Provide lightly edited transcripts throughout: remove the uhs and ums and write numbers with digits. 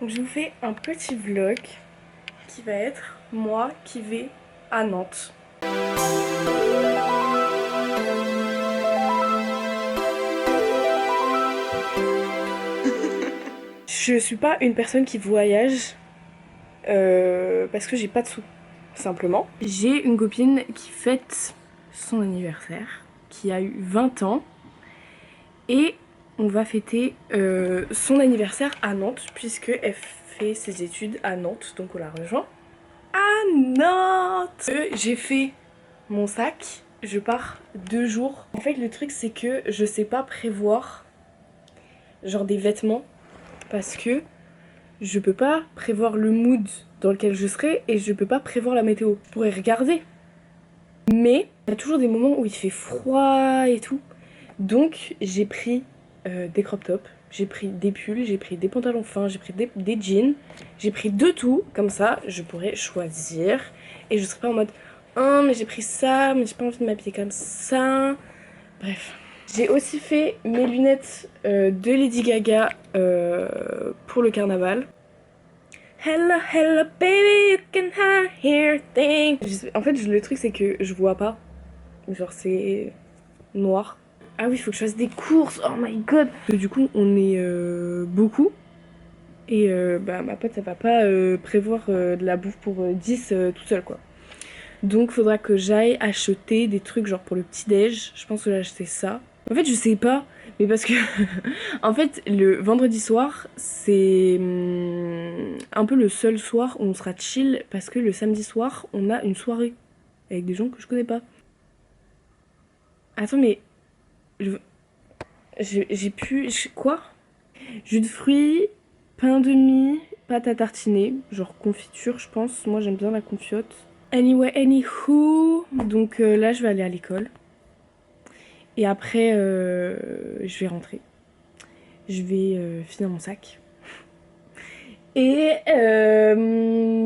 Donc je vous fais un petit vlog qui va être moi qui vais à Nantes. Je suis pas une personne qui voyage parce que j'ai pas de sous, simplement. J'ai une copine qui fête son anniversaire, qui a eu 20 ans et on va fêter son anniversaire à Nantes puisque elle fait ses études à Nantes, donc on la rejoint à Nantes. J'ai fait mon sac, je pars 2 jours. En fait le truc c'est que je sais pas prévoir genre des vêtements parce que je peux pas prévoir le mood dans lequel je serai et je peux pas prévoir la météo. Je pourrais regarder. Mais il y a toujours des moments où il fait froid et tout. Donc j'ai pris des crop tops, j'ai pris des pulls, j'ai pris des pantalons fins, j'ai pris des jeans. J'ai pris de tout, comme ça je pourrais choisir. Et je serai pas en mode oh mais j'ai pris ça, mais j'ai pas envie de m'habiller comme ça. Bref. J'ai aussi fait mes lunettes de Lady Gaga pour le carnaval. Hello, hello baby, you can hear things. En fait, le truc c'est que je vois pas. Genre c'est noir. Ah oui, il faut que je fasse des courses, oh my god. Du coup, on est beaucoup. Et bah ma pote, elle va pas prévoir de la bouffe pour 10 toute seule quoi. Donc faudra que j'aille acheter des trucs genre pour le petit déj. Je pense que j'ai acheté ça. En fait je sais pas, mais parce que en fait le vendredi soir c'est un peu le seul soir où on sera chill parce que le samedi soir on a une soirée avec des gens que je connais pas. Attends mais j'ai pu... Quoi? Jus de fruits, pain de mie, pâte à tartiner, genre confiture je pense, moi j'aime bien la confiote. Anyway, anywho, donc là je vais aller à l'école. Et après, je vais rentrer. Je vais finir mon sac. Et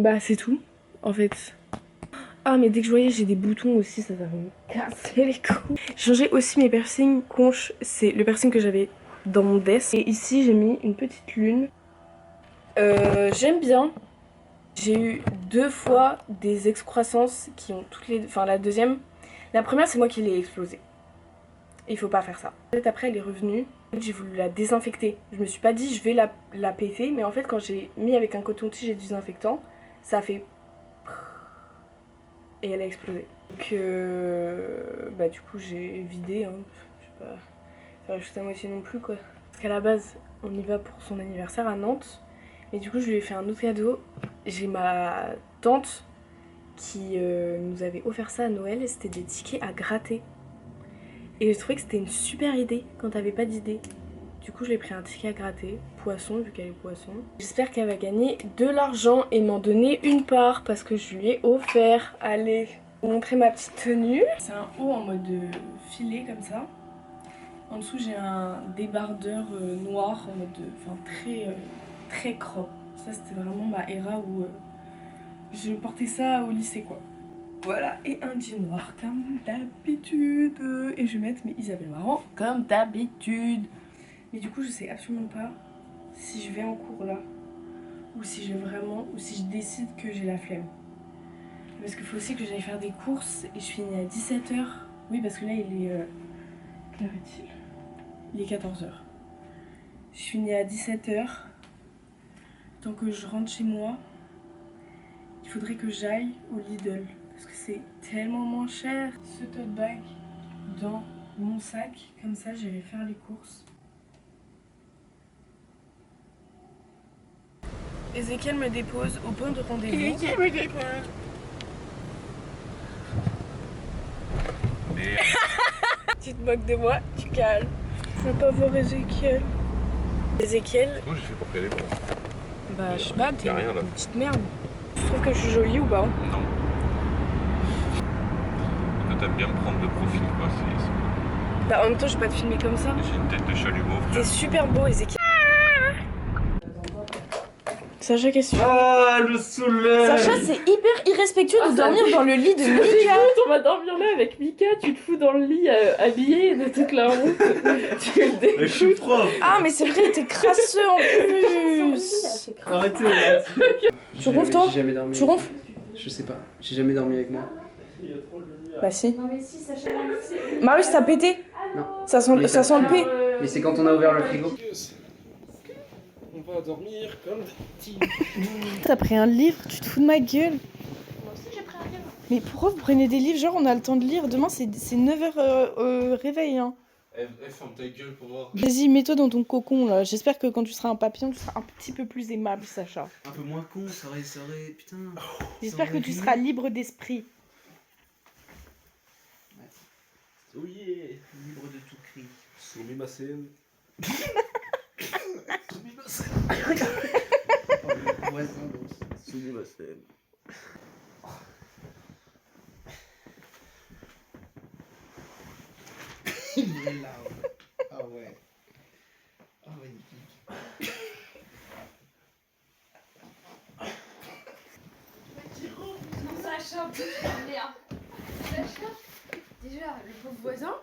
bah c'est tout, en fait. Ah mais dès que je voyais j'ai des boutons aussi, ça va me casser les couilles. J'ai changé aussi mes piercings conches. C'est le piercing que j'avais dans mon desk. Et ici j'ai mis une petite lune. J'aime bien. J'ai eu 2 fois des excroissances qui ont toutes les... Enfin la deuxième. La première c'est moi qui l'ai explosée. Il faut pas faire ça. Peut-être après elle est revenue. J'ai voulu la désinfecter. Je me suis pas dit je vais la péter. Mais en fait quand j'ai mis avec un coton-tige et du désinfectant, ça a fait... Et elle a explosé. Donc bah du coup j'ai vidé. Hein. Je vais pas faire juste à moitié non plus quoi. Parce qu'à la base on y va pour son anniversaire à Nantes. Et du coup je lui ai fait un autre cadeau. J'ai ma tante qui nous avait offert ça à Noël. Et c'était des tickets à gratter. Et je trouvais que c'était une super idée quand t'avais pas d'idée. Du coup, je lui ai pris un ticket à gratter, poisson, vu qu'elle est poisson. J'espère qu'elle va gagner de l'argent et m'en donner une part parce que je lui ai offert. Allez, je vais vous montrer ma petite tenue. C'est un haut en mode filet comme ça. En dessous, j'ai un débardeur noir en mode, enfin très crop. Ça, c'était vraiment ma era où je portais ça au lycée quoi. Voilà, et un jean noir comme d'habitude. Et je vais mettre mes Isabelle Marant comme d'habitude. Mais du coup, je sais absolument pas si je vais en cours là. Ou si je décide que j'ai la flemme. Parce qu'il faut aussi que j'aille faire des courses. Et je finis à 17h. Oui, parce que là, il est... quelle heure est-il? Il est 14h. Je finis à 17h. Tant que je rentre chez moi, il faudrait que j'aille au Lidl. Parce que c'est tellement moins cher. Ce tote bag dans mon sac, comme ça j'irai faire les courses. Ezekiel me dépose au point de rendez-vous. Ezekiel me dépose. Tu te moques de moi, tu calmes. Je veux pas voir Ezekiel. Ezekiel. Comment j'ai fait pour caler moi? Bah je sais pas, t'es rien, là. une petite merde. Tu trouves que je suis jolie ou pas? Non. Toi t'aimes bien me prendre de profil quoi, Bah en même temps je vais pas te filmer comme ça. J'ai une tête de chalumeau T'es frère. super beau Ezekiel. Sacha, qu'est-ce que tu fais? Ah, le soleil. Sacha, c'est hyper irrespectueux de dormir dans le lit de Mika. On va dormir là avec Mika, tu te fous dans le lit habillé de toute la route. Tu le Mais je suis dégoûtes. propre. Ah, mais c'est vrai, t'es crasseux en plus. Arrêtez. Tu ronfles, toi? J'ai jamais dormi. Tu ronfles? Je sais pas. J'ai jamais dormi avec moi. Bah si. Marius, t'as pété? Non. Ça sent le P. Mais c'est quand on a ouvert le frigo. On va dormir comme des petits. T'as pris un livre? Tu te fous de ma gueule? Moi aussi j'ai pris un livre. Mais pourquoi vous prenez des livres? Genre on a le temps de lire. Demain c'est 9h réveil hein. Ferme ta gueule pour voir. Vas-y, mets-toi dans ton cocon là. J'espère que quand tu seras un papillon, tu seras un petit peu plus aimable, Sacha. Un peu moins con, ça aurait. Putain. J'espère que tu seras libre d'esprit. Oui, Libre de tout cri. soumis ma scène. Voisin donc. Soumis ma scène. Il est là. Ah ouais. Ah magnifique. Non, Sacha, merde. Sacha, déjà, le pauvre voisin.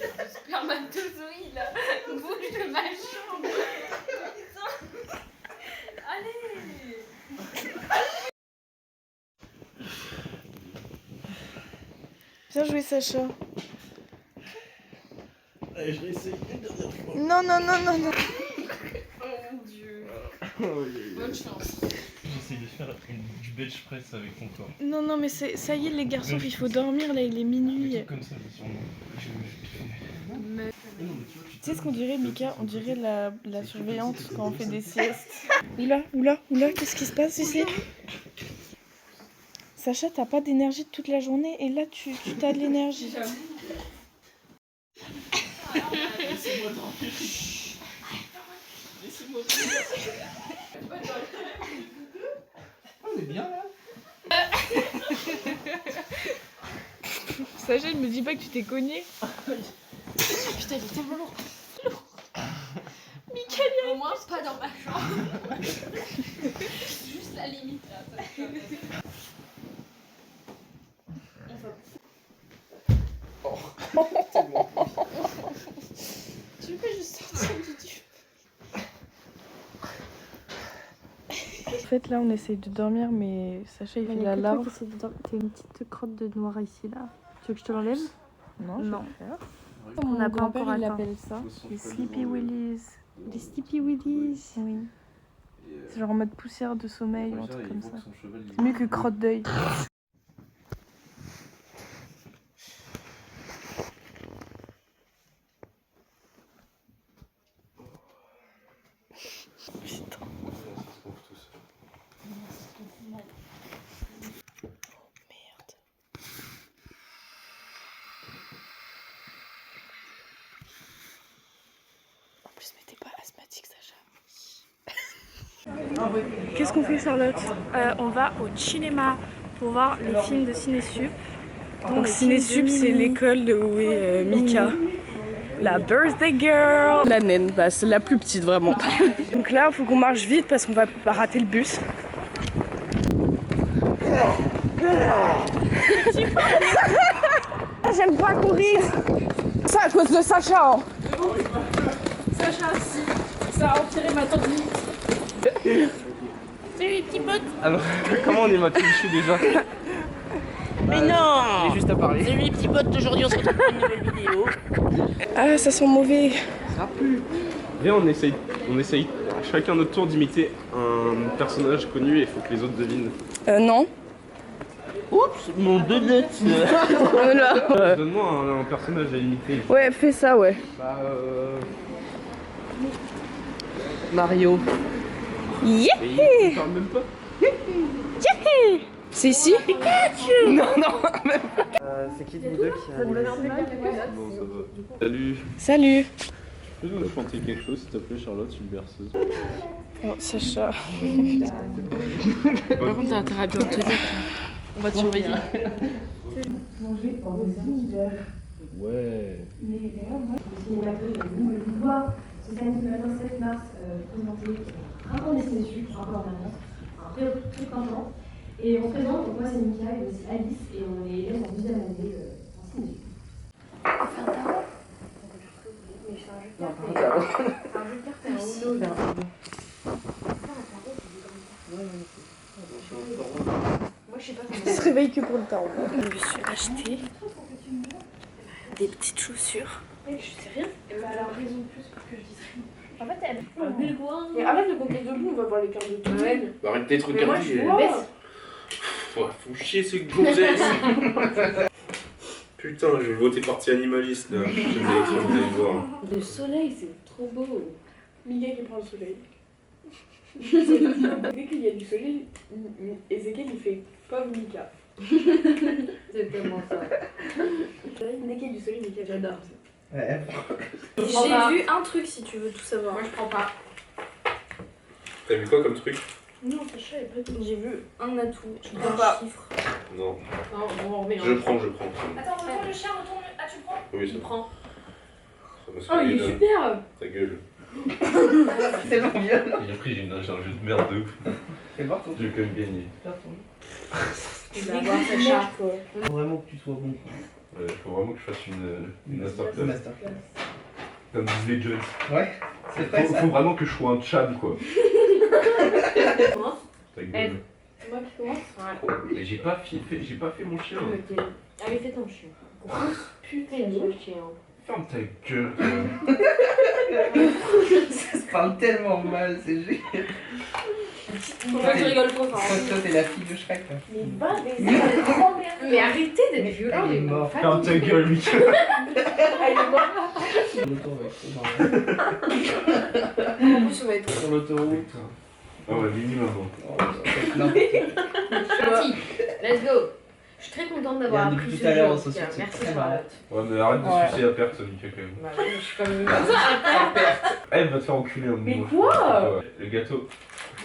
Le spermatozoïde là, bouge de ma chambre. Putain. Allez. Bien joué, Sacha. Allez, je vais essayer une dernière fois. Non, non, non, non, non. Oh mon dieu. Oh, Bonne chance. J'essaie de faire du bench press avec ton corps. Non, non, mais ça y est, les garçons, il faut dormir là, il est minuit. Comme ça, sûrement. Tu sais ce qu'on dirait, Mika? On dirait la surveillante quand on fait des siestes. Oula, oula, oula, qu'est-ce qui se passe ici? Sacha, t'as pas d'énergie toute la journée et là tu t'as de l'énergie. Laissez-moi tranquille. Laissez-moi tranquille. On est bien là. Sacha, il me dit pas que tu t'es cogné. Putain, il est tellement lourd. Au moins, pas dans ma chambre. Juste la limite là. Tu peux juste sortir du tube. En fait, là, on essaye de dormir, mais Sacha, il fait la larve. T'as une petite crotte de noir ici, là. Tu veux que je te l'enlève? Non, je vais le faire. On n'a pas encore il atteint. appelle ça Les Sleepy Willies. les Sleepy Willies. Oui. C'est genre en mode poussière de sommeil ou un truc comme ça. C'est mieux que crotte d'œil. Putain. Merde. En plus, mais t'es pas asthmatique, Sacha. Qu'est-ce qu'on fait, Charlotte? On va au cinéma pour voir le film de Cinésup. Donc Cinésup, c'est l'école de où est Mika. La birthday girl. La naine, bah, c'est la plus petite vraiment. Donc là, il faut qu'on marche vite parce qu'on va pas rater le bus. J'aime pas courir. Ça à cause de Sacha. Hein. Sacha, si ça a empiré ma tendinite. Alors, comment on est Mathieu déjà? Mais non! J'ai juste à parler. Salut les petits potes, aujourd'hui on se retrouve pour une nouvelle vidéo. Ah, ça sent mauvais. Ça pue. Viens, on essaye chacun notre tour d'imiter un personnage connu et il faut que les autres devinent. Non. Oups, mon donut! Voilà. Donne-moi un personnage à imiter. Ouais, fais ça, ouais. Bah, Mario. Yeah. mais il parle même pas. C'est ici? Non, non. C'est qui de nous deux qui a... Bon, ça va. Salut. Salut. Tu peux nous chanter quelque chose, s'il te plaît, Charlotte, une berceuse. Oh, Sacha. Par contre, t'as intérêt à bien te dire. On va te surveiller. Ouais. Ce samedi matin 7 mars, présenter un printemps des Sud, un peu en avance, un pré-printemps. Et on se présente, donc moi c'est Mika et aussi Alice, et on est élèves en deuxième année en cinéma. On fait un tarot. Mais je fais un jeu de cartes. Un jeu de cartes et un Uno là. Moi je sais pas comment. On se réveille que pour le tarot. Je me suis acheté des petites chaussures. Je sais rien. Elle m'a alors raison de plus pour que je dise rien. En fait, elle. Mais arrête de compter de nous, on va voir les cartes de Noël. Bah, arrête d'être Mais moi regardé. je vois. Ouais, font chier ces gonzesses. Putain, je vais voter parti animaliste là. J'ai des élections, vous allez voir. Le soleil, c'est trop beau. Miguel qui prend le soleil. Dès qu'il y a du soleil, Ezekiel il fait pauvre Mika. C'est tellement ça. Dès qu'il y a du soleil, Mika j'adore. Ouais. J'ai vu un truc si tu veux tout savoir. Moi je prends pas. T'as vu quoi comme truc? Non, Sacha est pas tout. J'ai vu un atout. Je prends prends pas. pas. Chiffre. Non. Non, bon, on remet. Je prends. Attends, retourne le chien, retourne. Ah, tu prends? Oui, Tu ça prends. va. Oh, il est super. Ta gueule. C'est bon, bien. Et après, j'ai un jeu de merde de ouf. Fais voir ton J'ai quand même gagné. Il va avoir Sacha. Faut vraiment que tu sois bon. Ouais, faut vraiment que je fasse une masterclass. Masterclass. Comme disait Jones. Ouais, c'est vrai Faut ça. vraiment que je sois un Chad quoi. Commence. Ta gueule. C'est moi qui commence. Ouais. Mais j'ai pas fait mon chien. Allez, fais ton chien. Putain, le chien. Ferme ta gueule. Ça se parle tellement mal, c'est génial. Moi, je rigole trop fort. Toi, t'es la fille de Shrek. Là. Mais va des. Mais arrêtez d'être violent, Elle est les morte. Ferme ta gueule, Mika. Elle est morte. Sur l'autoroute, c'est marrant. En plus, on va être. Sur l'autoroute. Ah ouais, minimum. Oh, ça fait n'importe quoi. Parti. Let's go. Je suis très contente d'avoir Depuis appris tout ce à jeu. l'heure, en on tout se cas. soutient. Merci Très marrant. Charlotte. Ouais, mais arrête de Ouais. sucer la perte, Mika quand même. Bah oui, je suis comme Elle va te faire enculer un moment. Mais je quoi pense. Ouais. Le gâteau.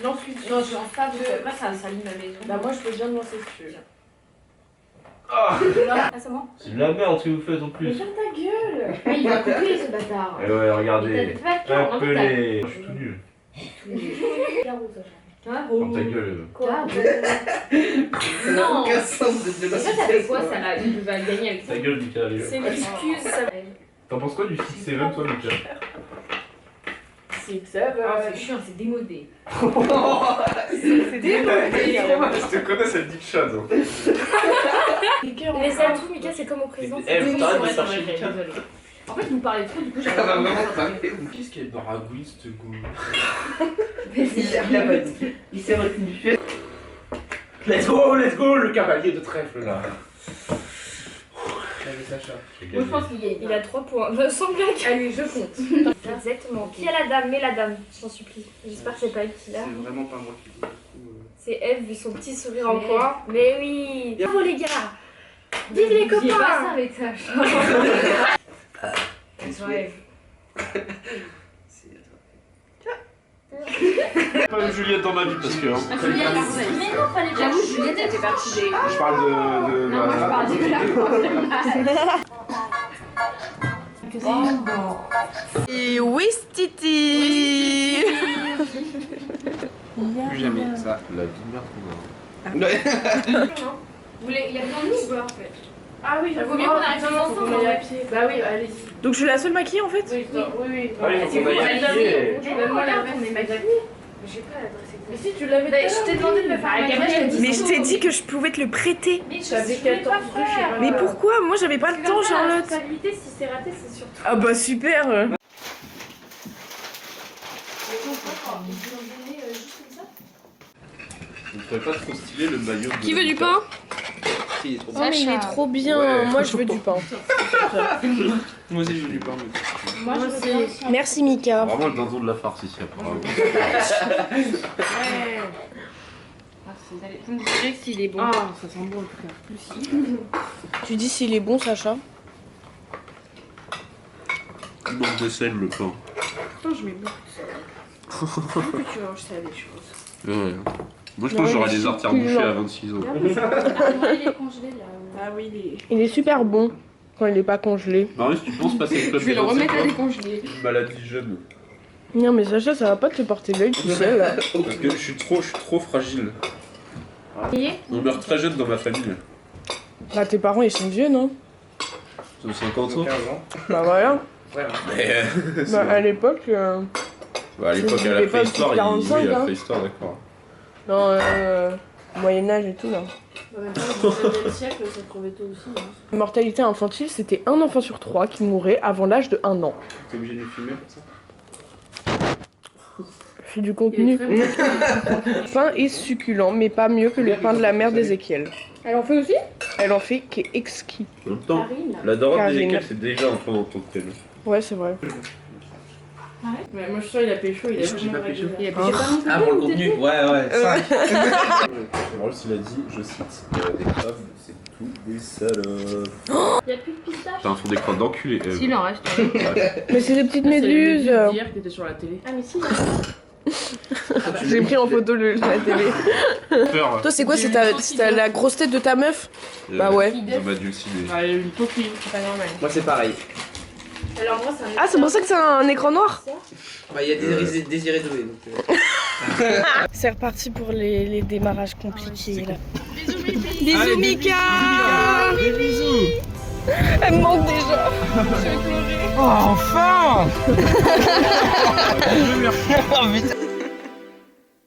Non, je Non, je lance pas parce que après ça salit ma maison. Bah, moi, je peux bien me lancer dessus. Ah, Ah, c'est moi. c'est de la merde ce que vous faites en Mais plus. ferme ta gueule. Ah, il va couper ce bâtard. Et ouais, regardez. Mais t'as pas de cœur, Appelez. Je suis tout nul. Carreau, Sacha. Hein? Ferme ta gueule. Quoi? Ça n'a Non. aucun sens de En fait, ça fait quoi ça là? Il va gagner avec ça. Ta gueule, Mika, allez. C'est une excuse, ça. T'en penses quoi du 6-7 toi, Mika? C'est que ça Ah, va. c'est chiant, c'est démodé. C'est démodé. Je te connais cette petite chatte. Mais c'est un truc, Mika, c'est comme au président. Eh, c'est t'arrêtes de démodé. chercher Mika. En fait, vous me parlez trop, du coup, j'ai Ça va vraiment parler. Qu'est-ce qu'elle baragouine, cette go? Il a pas dit. Il s'est retenu. Let's go, le cavalier de trèfle là. Allez, Sacha. Moi, je pense qu'il gagne. Il a 3 points. Sans blague. Allez, je compte. Exactement. Qui a la dame? Mets la dame, je t'en supplie. J'espère que c'est pas elle qui l'a. C'est vraiment pas moi qui dis. C'est Eve, vu son petit sourire en coin. Mais oui. Bravo les gars. Vive les copains. Pas ça avec Sacha. Ouais. Pas une Juliette dans ma vie parce que. Hein, Juliette, mais non, fallait pas. J'avoue, Juliette était partie des. je parle de. Non, moi je parle de la. Et Wistiti. Plus jamais ça. La vie de merde qu'on a. Vous voulez, il y a besoin de nous, en fait. Ah oui, j'avoue. Vaut mieux qu'on arrive Non, ensemble, faut qu'on aille à pied. Bah oui, allez-y. Donc je suis la seule maquillée en fait? Oui, oui. Allez, C'est faut qu'on aille à vous, pied. Même moi, la on est maquillée. J'ai pas l'adresse exacte. Mais si, tu l'avais Bah, tout à je t'ai l'heure, demandé de me oui. faire Bah, un Gabriel, maquillage. elle dit Mais je non. t'ai dit que je pouvais te le prêter. Mais J'avais 14 trucs chez Mais pourquoi? Moi j'avais pas le temps, Charlotte. Stabilité, si c'est raté, c'est surtout. Ah bah super. Vous trouvez pas trop stylé le maillot de. Qui veut du pain? Si, il est trop Oh mais il est trop bien. Ouais. Moi je veux du pain. Moi aussi, je veux du pain. Moi aussi. Merci Mika. Vraiment le dindon de la farce ici, apparemment. Vous me direz s'il est bon. Ah, ça sent bon en tout cas. Tu dis s'il est bon Sacha? Il manque de sel, le pain. Pourtant, je mets beaucoup de sel. Plus tu manges ça des choses. Ouais. Moi, je pense Ouais, que j'aurais il des est artères succulent. bouchées à 26 ans. Il est congelé là. Ah oui, les. Il est super bon quand il est pas congelé. Marius, tu penses passer le club Je vais des le 25 remettre à ans? décongeler. Une maladie jeune. Non mais Sacha, ça va pas te porter l'œil tout seul là. Parce que je suis trop fragile. On meurt très jeune dans ma famille. Bah tes parents ils sont vieux non? Ils ont 50 ans. 15 ans. Bah voilà. Vraiment. Mais Bah à l'époque... bah, à l'époque, à la vivait pas préhistoire, jusqu'à 45, oui, à la hein. préhistoire, d'accord. Non, Moyen-Âge et tout là. En même temps, au 19e siècle, ça crevait tôt aussi. Hein. La mortalité infantile, c'était un enfant sur 3 qui mourait avant l'âge de 1 an. T'es obligé de nous filmer pour ça? Fait du Il est contenu. très bon. Pain est succulent, mais pas mieux que le pain de la mère d'Ézéchiel. Elle en fait aussi? Elle en fait qui est exquis. En même temps, Karine. la daronne Karine. d'Ézéchiel, c'est déjà un pain en tant que tel. Ouais, c'est vrai. Ouais, moi je suis sûre il a pécho, il a J'ai pas pécho. Il a pécho pas non plus. Ah, pour le contenu. Ouais, 5. Rolls, il a dit, je cite, des crabes, c'est tout des salopes. Il y a plus de pistache. T'as un fond d'écran d'enculé. S'il en reste. Mais c'est des petites C'est les méduses. d'hier qui étaient sur la télé. Ah mais si. J'ai pris en photo la télé. Peur. Toi, c'est quoi? C'est la grosse tête de ta meuf? Bah ouais. Ils ont adulcidé. Ah, il y a une coquille, c'est pas normal. Moi, c'est pareil. Alors moi c'est un... Ah, c'est pour ça que c'est un écran noir? Bah, il y a Désiré Doué. Donc, C'est reparti pour les démarrages compliqués là. Bisous, Bisous Mika. Bisous. Elle me manque déjà. Je vais pleurer. Oh, enfin. Putain.